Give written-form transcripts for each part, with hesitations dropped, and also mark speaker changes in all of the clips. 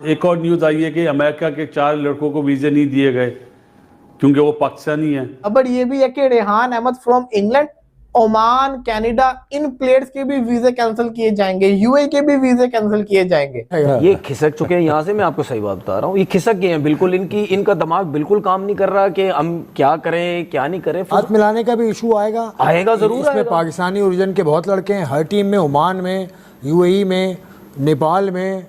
Speaker 1: एक और न्यूज आई है कि अमेरिका के 4 लड़कों को वीजे नहीं दिए गए क्योंकि वो पाकिस्तानी हैं।
Speaker 2: खबर ये भी है कि Rehan Ahmed from England, Oman, Canada, इन प्लेयर्स के भी वीजे कैंसिल किए जाएंगे, यूएई के भी वीजे कैंसिल किए जाएंगे।
Speaker 3: ये खिसक चुके हैं यहाँ से, मैं आपको सही बात बता रहा हूँ, ये खिसक गए हैं बिल्कुल। इनका दिमाग बिल्कुल काम नहीं कर रहा कि हम क्या करें क्या नहीं करें।
Speaker 4: हाथ मिलाने का भी इशू आएगा
Speaker 3: जरूर
Speaker 4: इसमें। पाकिस्तानी ओरिजिन के बहुत लड़के हैं हर टीम में, ओमान में, यूएई में, नेपाल में,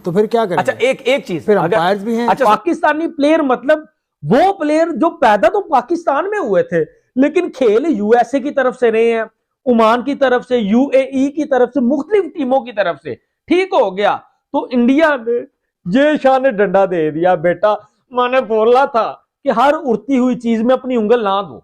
Speaker 4: तो फिर क्या करें?
Speaker 3: अच्छा एक चीज,
Speaker 4: फिर अंपायर्स भी हैं।
Speaker 5: अच्छा, पाकिस्तानी प्लेयर मतलब वो प्लेयर जो पैदा तो पाकिस्तान में हुए थे लेकिन खेल यूएसए की तरफ से रहे हैं, ओमान की तरफ से, यूएई की तरफ से, मुख्तलिफ टीमों की तरफ से। ठीक हो गया तो इंडिया ने ये शाह ने डंडा दे दिया, बेटा मैंने बोला था कि हर उड़ती हुई चीज में अपनी उंगल ना दो।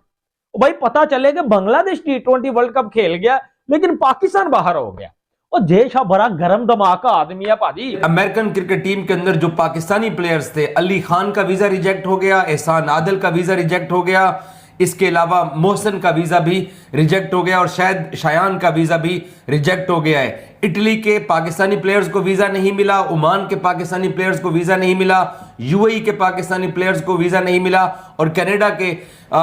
Speaker 5: भाई पता चले कि बांग्लादेश T20 वर्ल्ड कप खेल गया लेकिन पाकिस्तान बाहर हो गया। और जय शाह बड़ा गरम दिमाग का आदमी है पाजी।
Speaker 6: अमेरिकन क्रिकेट टीम के अंदर जो पाकिस्तानी प्लेयर्स थे, अली खान का वीजा रिजेक्ट हो गया, एहसान आदिल का वीजा रिजेक्ट हो गया, इसके अलावा मोहसिन का वीजा भी रिजेक्ट हो गया और शायद शायान का वीजा भी रिजेक्ट हो गया है। इटली के पाकिस्तानी प्लेयर्स को वीजा नहीं मिला, ओमान के पाकिस्तानी प्लेयर्स को वीजा नहीं मिला, यूएई के पाकिस्तानी प्लेयर्स को वीजा नहीं मिला और कनाडा के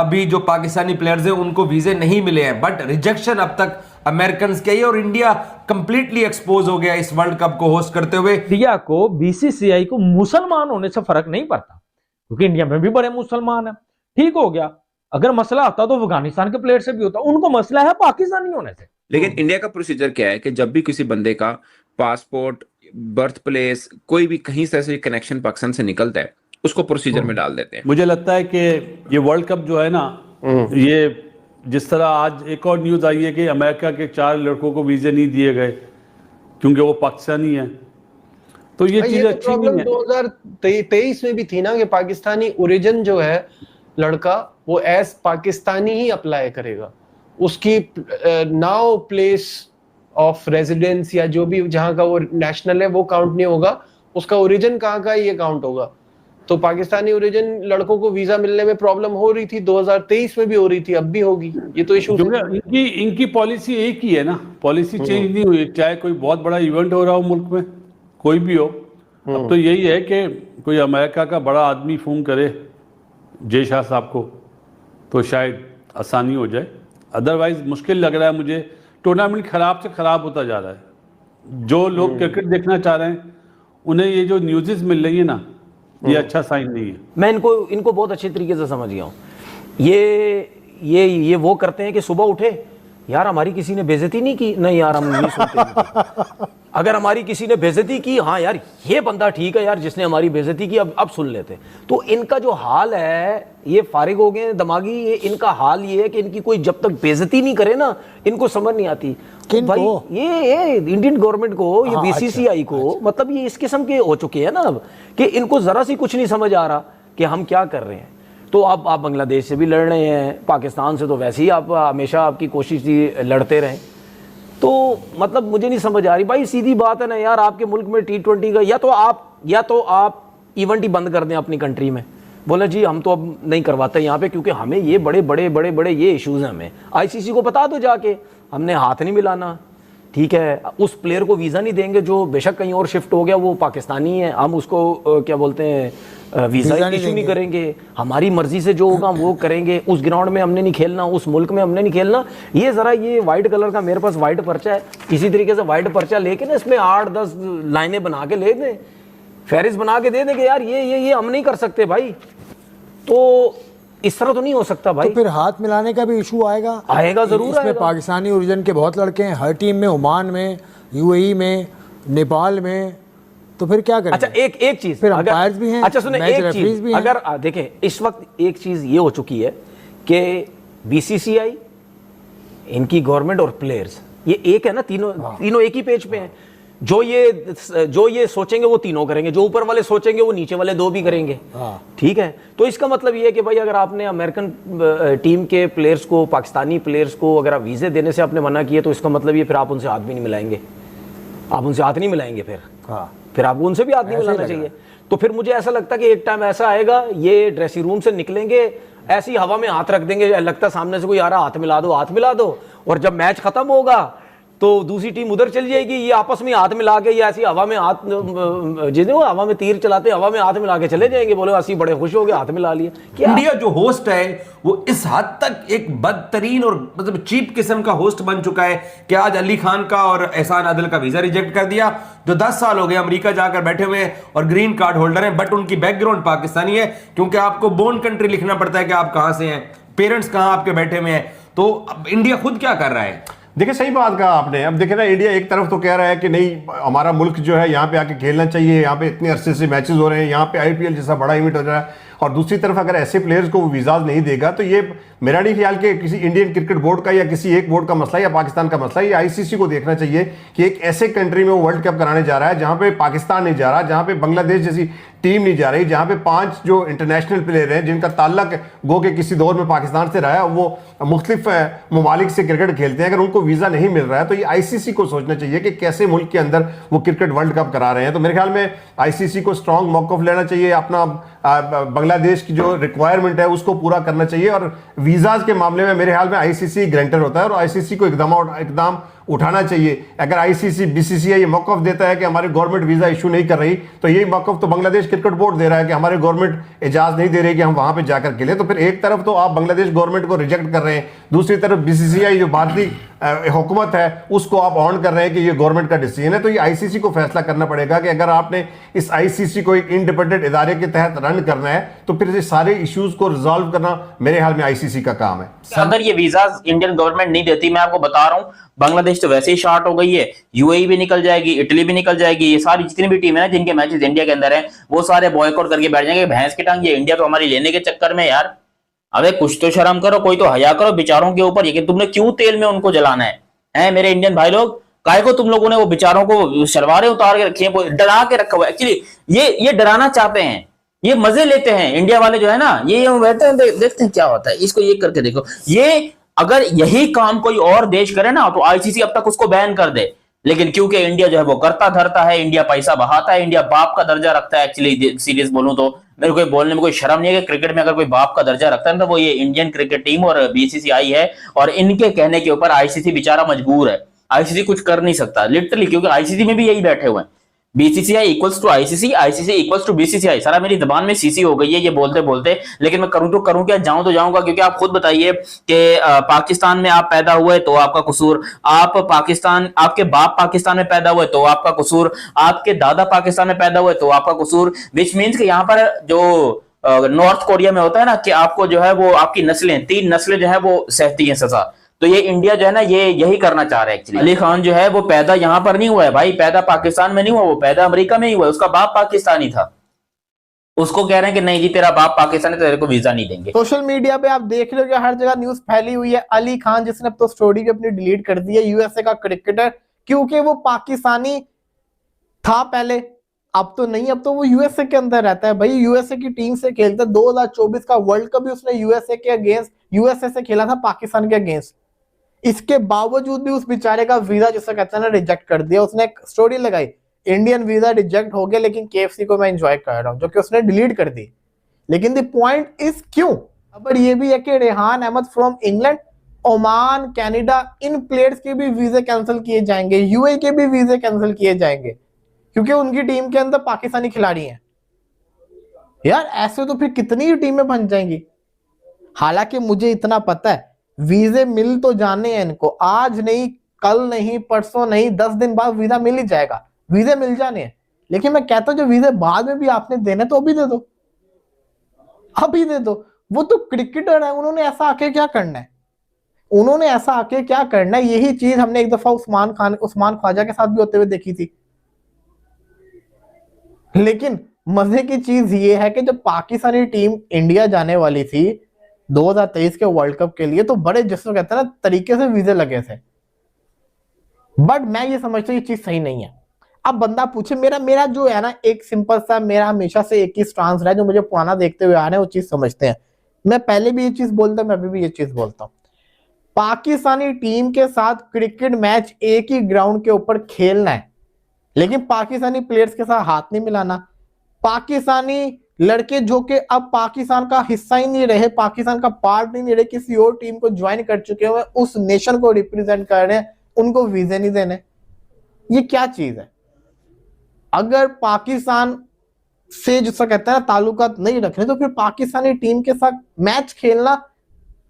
Speaker 6: भी जो पाकिस्तानी प्लेयर्स हैं उनको वीजे नहीं मिले हैं। बट रिजेक्शन अब तक अमेरिकन के ही, और इंडिया कंप्लीटली एक्सपोज हो गया इस वर्ल्ड कप को होस्ट करते हुए।
Speaker 5: इंडिया को, बीसीसीआई को मुसलमान होने से फर्क नहीं पड़ता क्योंकि इंडिया में भी बड़े मुसलमान हैं। ठीक हो गया, अगर मसला होता तो अफगानिस्तान के प्लेयर से भी होता, उनको मसला है पाकिस्तानी होने से।
Speaker 7: लेकिन इंडिया का प्रोसीजर क्या है कि जब भी किसी बंदे का पासपोर्ट, बर्थ प्लेस, कोई भी कहीं से कनेक्शन पाकिस्तान से निकलता है उसको प्रोसीजर में डाल देते हैं।
Speaker 1: मुझे लगता है कि ये वर्ल्ड कप जो है ना, ये जिस तरह आज एक और न्यूज आई है कि अमेरिका के 4 लड़कों को वीजे नहीं दिए गए क्योंकि वो पाकिस्तानी हैं, तो ये चीज
Speaker 8: तो
Speaker 1: अच्छी नहीं है।
Speaker 8: 2023 में भी थी ना कि पाकिस्तानी ओरिजिन जो है लड़का वो एज पाकिस्तानी ही अप्लाई करेगा, उसकी नाउ प्लेस ऑफ रेजिडेंस या जो भी जहां का वो नेशनल है वो काउंट नहीं होगा, उसका ओरिजिन कहाँ का ये काउंट होगा। तो पाकिस्तानी ओरिजिन लड़कों को वीजा मिलने में प्रॉब्लम हो रही थी, 2023 में भी हो रही थी, अब भी होगी। ये तो इशू
Speaker 1: इनकी पॉलिसी एक ही है ना, पॉलिसी चेंज नहीं हुई, चाहे कोई बहुत बड़ा इवेंट हो रहा हो मुल्क में, कोई भी हो। अब तो यही है कि कोई अमेरिका का बड़ा आदमी फोन करे जय शाह साहब को तो शायद आसानी हो जाए, अदरवाइज मुश्किल लग रहा है मुझे। टूर्नामेंट खराब से खराब होता जा रहा है। जो लोग क्रिकेट देखना चाह रहे हैं उन्हें ये जो न्यूज़ मिल रही है ना, ये अच्छा साइन नहीं है।
Speaker 3: मैं इनको बहुत अच्छे तरीके से समझ गया हूँ। ये वो करते हैं कि सुबह उठे, यार हमारी किसी ने बेइज्जती नहीं की, नहीं यार हम नहीं सुनते। अगर हमारी किसी ने बेइज्जती की, हाँ यार ये बंदा ठीक है यार जिसने हमारी बेइज्जती की, अब सुन लेते। तो इनका जो हाल है, ये फारिग हो गए दिमागी, ये इनका हाल ये है कि इनकी कोई जब तक बेइज्जती नहीं करे ना, इनको समझ नहीं आती। भाई ये इंडियन गवर्नमेंट को, ये बीसीसीआई को, मतलब ये इस किस्म के हो चुके हैं ना अब कि इनको जरा सी कुछ नहीं समझ आ रहा कि हम क्या कर रहे हैं। तो अब आप बांग्लादेश से भी लड़ रहे हैं, पाकिस्तान से तो वैसे ही आप हमेशा आपकी कोशिश थी लड़ते रहें। तो मतलब मुझे नहीं समझ आ रही भाई, सीधी बात है ना यार, आपके मुल्क में T20 का या तो आप इवेंट ही बंद कर दें अपनी कंट्री में, बोले जी हम तो अब नहीं करवाते यहाँ पे क्योंकि हमें ये बड़े ये इश्यूज हैं, हमें आईसीसी को बता दो जाके, हमने हाथ नहीं मिलाना। ठीक है, उस प्लेयर को वीज़ा नहीं देंगे जो बेशक कहीं और शिफ्ट हो गया, वो पाकिस्तानी है, हम उसको क्या बोलते हैं वीज़ा इशू नहीं करेंगे, हमारी मर्जी से जो होगा वो करेंगे, उस ग्राउंड में हमने नहीं खेलना, उस मुल्क में हमने नहीं खेलना। ये ज़रा ये वाइट कलर का मेरे पास वाइट पर्चा है, इसी तरीके से वाइट पर्चा लेके ना इसमें 8-10 लाइनें बना के ले दें, फहरिस्त बना के दे दें कि यार ये हम नहीं कर सकते भाई। तो इस तरह तो नहीं हो सकता भाई।
Speaker 4: तो फिर हाथ मिलाने का भी इशू आएगा
Speaker 3: जरूर।
Speaker 4: इसमें पाकिस्तानी ओरिजिन के बहुत लड़के हैं हर टीम में, ओमान में, यूएई में, नेपाल में, तो फिर क्या करें?
Speaker 3: अच्छा एक चीज,
Speaker 4: फिर अंपायर्स भी हैं।
Speaker 3: अच्छा सुने, एक चीज अगर देखें, इस वक्त एक चीज ये हो चुकी है कि बीसीसीआई, इनकी गवर्नमेंट और प्लेयर्स, ये एक है ना, तीनों एक ही पेज पे हैं। जो ये सोचेंगे वो तीनों करेंगे, जो ऊपर वाले सोचेंगे वो नीचे वाले 2 भी करेंगे। ठीक है, तो इसका मतलब ये है कि भाई अगर आपने अमेरिकन टीम के प्लेयर्स को, पाकिस्तानी प्लेयर्स को अगर आप वीजे देने से आपने मना किया, तो इसका मतलब ये फिर आप उनसे हाथ भी नहीं मिलाएंगे, आप उनसे हाथ नहीं मिलाएंगे, फिर आपको उनसे भी हाथ नहीं मिलाना चाहिए। तो फिर मुझे ऐसा लगता है कि एक टाइम ऐसा आएगा, ये ड्रेसिंग रूम से निकलेंगे, ऐसी हवा में हाथ रख देंगे, लगता सामने से कोई आ रहा, हाथ मिला दो, और जब मैच खत्म होगा तो दूसरी टीम उधर चली जाएगी, ये आपस में हाथ मिला के, या ऐसी हवा में हाथ, जिसे वो हवा में तीर चलाते हवा में हाथ मिला के चले जाएंगे, बोले असि बड़े खुश हो गए हाथ मिला लिए। क्या
Speaker 6: इंडिया जो होस्ट है वो इस हद तक एक बदतरीन और मतलब चीप किस्म का होस्ट बन चुका है कि आज अली खान का और एहसान आदिल का वीजा रिजेक्ट कर दिया, जो 10 साल हो गए अमेरिका जाकर बैठे हुए हैं और ग्रीन कार्ड होल्डर हैं, बट उनकी बैकग्राउंड पाकिस्तानी है, क्योंकि आपको बोर्न कंट्री लिखना पड़ता है कि आप कहां से हैं, पेरेंट्स कहां आपके बैठे हुए हैं। तो अब इंडिया खुद क्या कर रहा है?
Speaker 9: देखिए सही बात कहा आपने। अब देखिए ना, इंडिया एक तरफ तो कह रहा है कि नहीं हमारा मुल्क जो है यहाँ पे आके खेलना चाहिए, यहाँ पे इतने अरसे से मैचेस हो रहे हैं, यहाँ पे आईपीएल जैसा बड़ा इवेंट हो रहा है, और दूसरी तरफ अगर ऐसे प्लेयर्स को वो वीज़ाज नहीं देगा तो ये मेरा नहीं ख्याल कि किसी इंडियन क्रिकेट बोर्ड का या किसी एक बोर्ड का मसला या पाकिस्तान का मसला, ये आईसीसी को देखना चाहिए कि एक ऐसे कंट्री में वो वर्ल्ड कप कराने जा रहा है जहाँ पे पाकिस्तान नहीं जा रहा, जहाँ पे बांग्लादेश जैसी टीम नहीं जा रही, जहाँ पे 5 जो इंटरनेशनल प्लेयर हैं जिनका ताल्लुक गो के किसी दौर में पाकिस्तान से रहा है, वो मुख्तलिफ ममालिक से क्रिकेट खेलते हैं, अगर उनको वीज़ा नहीं मिल रहा है तो ये आईसीसी को सोचना चाहिए कि कैसे मुल्क के अंदर वो क्रिकेट वर्ल्ड कप करा रहे हैं। तो मेरे ख्याल में आईसीसी को स्ट्रॉन्ग मौक़िफ़ लेना चाहिए, अपना बांग्लादेश की जो रिक्वायरमेंट है उसको पूरा करना चाहिए, और वीज़ाज के मामले में मेरे ख्याल में आईसीसी ग्रांटर होता है और आईसीसी को इकदाम उठाना चाहिए। अगर आईसीसी बीसीसीआई ये मौक़िफ़ देता है कि हमारी गवर्नमेंट वीज़ा इशू नहीं कर रही, तो यही मौक़िफ़ तो बांग्लादेश क्रिकेट बोर्ड दे रहा है कि हमारी गवर्नमेंट इजाज़त नहीं दे रही कि हम वहाँ पे जाकर खेलें। तो फिर एक तरफ तो आप बांग्लादेश गवर्नमेंट को रिजेक्ट कर रहे हैं, दूसरी तरफ बीसीसीआई जो भारतीय हुकूमत है उसको आप ऑन कर रहे हैं कि ये गवर्नमेंट का डिसीजन है। तो ये आईसीसी को फैसला करना पड़ेगा कि अगर आपने इस आईसीसी को एक इंडिपेंडेंट इदारे के तहत रन करना है तो फिर ये सारे इश्यूज को रिजॉल्व करना मेरे ख्याल में आईसीसी का काम है।
Speaker 10: अगर ये वीजा इंडियन गवर्नमेंट नहीं देती, मैं आपको बता रहा हूँ बांग्लादेश तो वैसे ही शार्ट हो गई है, यूएई भी निकल जाएगी, इटली भी निकल जाएगी, ये सारी जितनी भी टीम है ना जिनके मैचेस इंडिया के अंदर है वो सारे बॉयकॉट करके बैठ जाएंगे। भैंस की टांग ये इंडिया तो हमारी लेने के चक्कर में, यार अबे कुछ तो शर्म करो, कोई तो हया करो बेचारों के ऊपर। ये तुमने क्यों तेल में उनको जलाना है मेरे इंडियन भाई लोग? काय को तुम लोगों ने वो बेचारों को शलवारें उतार के रखी है, डरा के रखा हुआ है। एक्चुअली ये डराना चाहते हैं, ये मजे लेते हैं इंडिया वाले जो है ना, ये बैठते हैं देखते हैं क्या होता है, इसको ये करके देखो। ये अगर यही काम कोई और देश करे ना तो आईसीसी अब तक उसको बैन कर दे, लेकिन क्योंकि इंडिया जो है वो करता धरता है, इंडिया पैसा बहाता है, इंडिया बाप का दर्जा रखता है। एक्चुअली सीरियस बोलूं तो मेरे को बोलने में कोई शर्म नहीं है कि क्रिकेट में अगर कोई बाप का दर्जा रखता है तो वो ये इंडियन क्रिकेट टीम और बीसीसीआई है, और इनके कहने के ऊपर आईसीसी बेचारा मजबूर है। आईसीसी कुछ कर नहीं सकता लिटरली, क्योंकि आईसीसी में भी यही बैठे हुए हैं। BCCI equals to ICC, ICC equals to BCCI. सारा मेरी जबान में सीसी हो गई है ये बोलते बोलते, लेकिन मैं करूं तो करूं क्या, जाऊं तो जाऊंगा, क्योंकि आप खुद बताइए कि पाकिस्तान में आप पैदा हुए तो आपका कसूर, आप पाकिस्तान, आपके बाप पाकिस्तान में पैदा हुए तो आपका कसूर, आपके दादा पाकिस्तान में पैदा हुए तो आपका कसूर। विच मीन्स कि यहाँ पर जो नॉर्थ कोरिया में होता है ना कि आपको जो है वो आपकी नस्लें, 3 नस्लें जो है वो सहती हैं सजा, तो ये इंडिया जो है ना ये यही करना चाह रहा है। एक्चुअली अली खान जो है वो पैदा यहाँ पर नहीं हुआ है भाई, पैदा पाकिस्तान में नहीं हुआ, वो पैदा अमेरिका में ही हुआ है, उसका बाप पाकिस्तानी था। उसको कह रहे हैं कि नहीं जी तेरा बाप पाकिस्तानी तो तेरे को वीजा नहीं देंगे।
Speaker 2: सोशल मीडिया पे आप देख रहे हो कि हर जगह न्यूज फैली हुई है। अली खान जिसने अब तो स्टोरी भी अपनी डिलीट कर दी है, यूएसए का क्रिकेटर, क्योंकि वो पाकिस्तानी था पहले, अब तो नहीं, अब तो वो यूएसए के अंदर रहता है। भाई यूएसए की टीम से खेलता है, 2024 का वर्ल्ड कप भी उसने यूएसए के अगेंस्ट, यूएसए से खेला था पाकिस्तान के अगेंस्ट। इसके बावजूद भी उस बेचारे का वीजा जिसे कहते हैं ना रिजेक्ट कर दिया। उसने एक स्टोरी लगाई, इंडियन वीजा रिजेक्ट हो गया लेकिन केएफसी को मैं एंजॉय कर रहा हूं, जो कि उसने डिलीट कर दी। लेकिन द पॉइंट इज क्यों, अब ये भी है कि Rehan Ahmed from England, Oman, Canada, इन प्लेयर्स के भी वीजे कैंसिल किए जाएंगे, यूएई के भी वीजे कैंसिल किए जाएंगे, क्योंकि उनकी टीम के अंदर पाकिस्तानी खिलाड़ी हैं। यार ऐसे तो फिर कितनी टीमें बन जाएंगी। हालांकि मुझे इतना पता है वीजे मिल तो जाने हैं इनको, आज नहीं, कल नहीं, परसों नहीं, 10 दिन बाद वीजा मिल ही जाएगा, वीजे मिल जाने हैं। लेकिन मैं कहता हूं जो वीजे बाद में भी आपने देने तो अभी दे दो, अभी दे दो। वो तो क्रिकेटर है, उन्होंने ऐसा आके क्या करना है, उन्होंने ऐसा आके क्या करना है। यही चीज हमने एक दफा उस्मान ख्वाजा के साथ भी होते हुए देखी थी। लेकिन मजे की चीज ये है कि जब पाकिस्तानी टीम इंडिया जाने वाली थी 2023 के वर्ल्ड कप के लिए, तो बड़े जिसको कहते हैं ना तरीके से वीजे लगे थे। बट मैं ये समझता हूँ ये चीज सही नहीं है। अब बंदा पूछे, मेरा जो है ना एक सिंपल सा, मेरा हमेशा से एक ही स्टांस रहा है, जो मुझे पुराना देखते हुए आ रहे हैं वो चीज समझते हैं। मैं पहले भी ये चीज बोलता हूँ, मैं अभी भी ये चीज बोलता हूँ। पाकिस्तानी टीम के साथ क्रिकेट मैच एक ही ग्राउंड के ऊपर खेलना है, लेकिन पाकिस्तानी प्लेयर्स के साथ हाथ नहीं मिलाना। पाकिस्तानी लड़के जो कि अब पाकिस्तान का हिस्सा ही नहीं रहे, पाकिस्तान का पार्ट नहीं रहे, किसी और टीम को ज्वाइन कर चुके हुए, उस नेशन को रिप्रेजेंट कर रहे हैं, उनको वीजे नहीं देने। ये क्या चीज है? अगर पाकिस्तान से जिसका कहता है ताल्लुकात नहीं रखने तो फिर पाकिस्तानी टीम के साथ मैच खेलना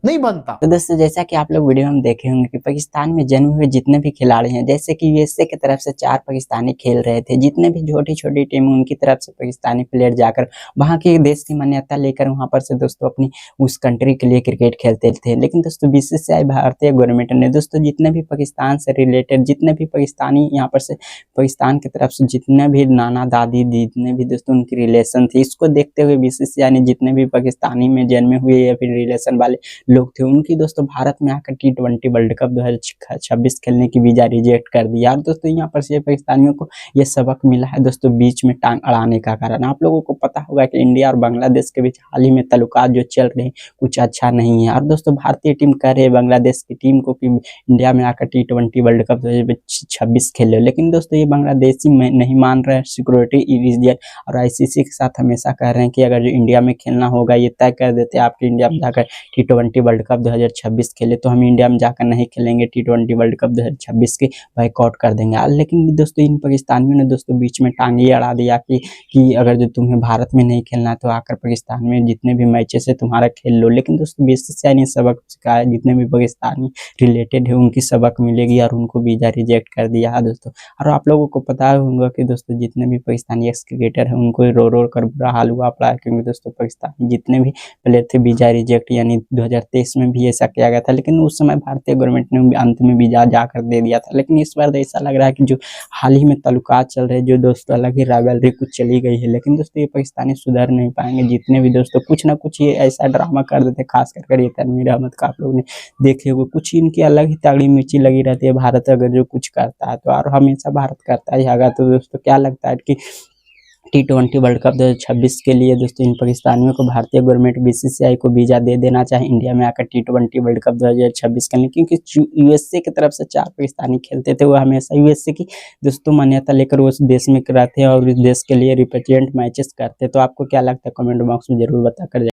Speaker 2: नहीं बनता।
Speaker 11: तो दोस्तों जैसा कि आप लोग वीडियो में देखे होंगे कि पाकिस्तान में जन्मे हुए जितने भी खिलाड़ी हैं, जैसे कि यूएसए की तरफ से 4 पाकिस्तानी खेल रहे थे, जितने भी छोटी छोटी टीम उनकी तरफ से पाकिस्तानी प्लेयर जाकर वहां के देश की मान्यता लेकर वहां पर से दोस्तों अपनी उस कंट्री के लिए क्रिकेट खेलते थे। लेकिन दोस्तों बीसीसीआई भारतीय गवर्नमेंट ने दोस्तों जितने भी पाकिस्तान से रिलेटेड जितने भी पाकिस्तानी यहाँ पर से पाकिस्तान की तरफ से जितने भी नाना दादी जितने भी दोस्तों उनकी रिलेशन थी, इसको देखते हुए बीसीसीआई ने जितने भी पाकिस्तानी में जन्मे हुए या फिर रिलेशन वाले लोग थे उनकी दोस्तों भारत में आकर T20 वर्ल्ड कप 2026 खेलने की वीजा रिजेक्ट कर दिया। और दोस्तों यहाँ पर से पाकिस्तानियों को यह सबक मिला है दोस्तों बीच में टांग अड़ाने का कारण। आप लोगों को पता होगा कि इंडिया और बांग्लादेश के बीच हाल ही में ताल्लुकात जो चल रहे हैं कुछ अच्छा नहीं है। और दोस्तों भारतीय टीम कह रही है बांग्लादेश की टीम को कि इंडिया में आकर T20 वर्ल्ड कप 2026 खेले, लेकिन दोस्तों ये बांग्लादेशी नहीं मान रहे हैं। सिक्योरिटी रीजन और ICC के साथ हमेशा कह रहे हैं कि अगर जो इंडिया में खेलना होगा ये तय कर देते हैं आपके इंडिया में जाकर T20 वर्ल्ड कप 2026 खेले, तो हम इंडिया में जाकर नहीं खेलेंगे T20 वर्ल्ड कप 2026 के बाइकआउट कर देंगे। लेकिन दोस्तों इन पाकिस्तानियों ने दोस्तों बीच में टांग ये अड़ा दिया कि अगर जो तुम्हें भारत में नहीं खेलना तो आकर पाकिस्तान में जितने भी मैचेस है तुम्हारा खेल लो। लेकिन दोस्तों बीसीसीआई ने सबक सिखाया, जितने भी पाकिस्तानी रिलेटेड है उनकी सबक मिलेगी और उनको वीजा रिजेक्ट कर दिया है दोस्तों। और आप लोगों को पता होगा कि दोस्तों जितने भी पाकिस्तानी एक्स क्रिकेटर है उनको रो रो कर बुरा हाल हुआ पड़ा है, क्योंकि दोस्तों पाकिस्तानी जितने भी प्लेयर थे वीजा रिजेक्ट, यानी 2023 में भी ऐसा किया गया था, लेकिन उस समय भारतीय गवर्नमेंट ने अंत में वीजा जाकर दे दिया था। लेकिन इस बार ऐसा लग रहा है कि जो हाल ही में ताल्लुकात चल रहे जो दोस्तों अलग ही राइवलरी कुछ चली गई है। लेकिन दोस्तों ये पाकिस्तानी सुधर नहीं पाएंगे, जितने भी दोस्तों कुछ ना कुछ ये ऐसा ड्रामा कर देते, खास कर ये तनवीर अहमद का आप लोगों ने देखे होंगे, कुछ इनकी अलग ही तगड़ी मिर्ची लगी रहती है। भारत अगर जो कुछ करता है तो और हमेशा भारत करता ही आगा। तो दोस्तों क्या लगता है कि T20 वर्ल्ड कप 2026 के लिए दोस्तों इन पाकिस्तानियों को भारतीय गवर्नमेंट बीसीसीआई को वीजा दे देना चाहे इंडिया में आकर T20 वर्ल्ड कप 2026 खेलने, क्योंकि यूएसए की तरफ से 4 पाकिस्तानी खेलते थे, वो हमेशा यूएसए की दोस्तों मान्यता लेकर उस देश में रहते हैं और उस देश के लिए रिप्रेजेंट मैचेस करते हैं। तो आपको क्या लगता है कमेंट बॉक्स में जरूर बताकर